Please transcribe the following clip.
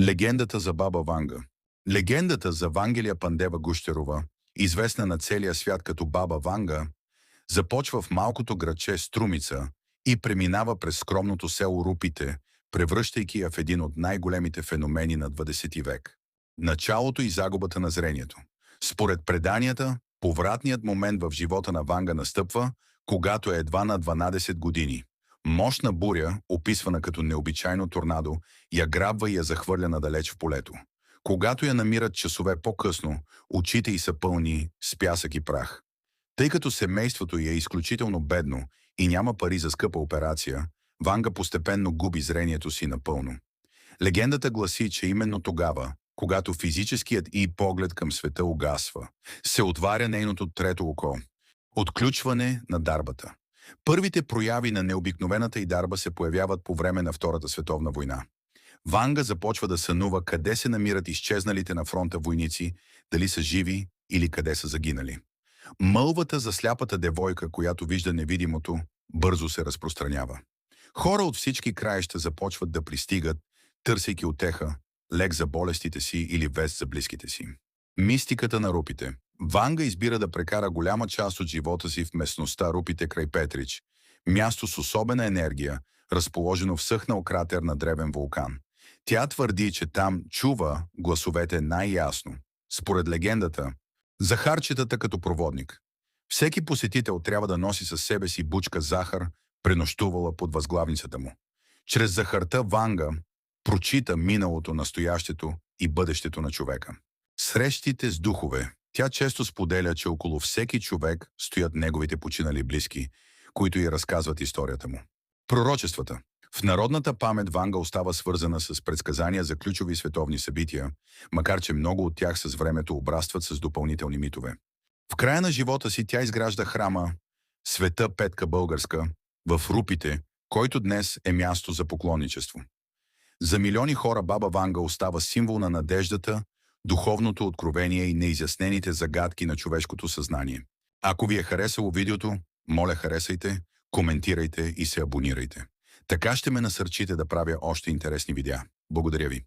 Легендата за баба Ванга. Легендата за Вангелия Пандева Гущерова, известна на целия свят като баба Ванга, започва в малкото градче Струмица и преминава през скромното село Рупите, превръщайки я в един от най-големите феномени на 20 век. Началото и загубата на зрението. Според преданията, повратният момент в живота на Ванга настъпва, когато е едва на 12 години. Мощна буря, описвана като необичайно торнадо, я грабва и я захвърля надалеч в полето. Когато я намират часове по-късно, очите й са пълни с пясък и прах. Тъй като семейството й е изключително бедно и няма пари за скъпа операция, Ванга постепенно губи зрението си напълно. Легендата гласи, че именно тогава, когато физическият и поглед към света угасва, се отваря нейното трето око. Отключване на дарбата. Първите прояви на необикновената й дарба се появяват по време на Втората световна война. Ванга започва да сънува къде се намират изчезналите на фронта войници, дали са живи или къде са загинали. Мълвата за сляпата девойка, която вижда невидимото, бързо се разпространява. Хора от всички краища започват да пристигат, търсейки утеха, лек за болестите си или вест за близките си. Мистиката на Рупите. Ванга избира да прекара голяма част от живота си в местността Рупите край Петрич, място с особена енергия, разположено в съхнал кратер на древен вулкан. Тя твърди, че там чува гласовете най-ясно. Според легендата, захарчетата като проводник. Всеки посетител трябва да носи със себе си бучка захар, пренощувала под възглавницата му. Чрез захарта Ванга прочита миналото, настоящето и бъдещето на човека. Срещите с духове. Тя често споделя, че около всеки човек стоят неговите починали близки, които й разказват историята му. Пророчествата. В народната памет Ванга остава свързана с предсказания за ключови световни събития, макар че много от тях с времето обрастват с допълнителни митове. В края на живота си тя изгражда храма Света Петка Българска в Рупите, който днес е място за поклонничество. За милиони хора баба Ванга остава символ на надеждата, духовното откровение и неизяснените загадки на човешкото съзнание. Ако ви е харесало видеото, моля харесайте, коментирайте и се абонирайте. Така ще ме насърчите да правя още интересни видеа. Благодаря ви.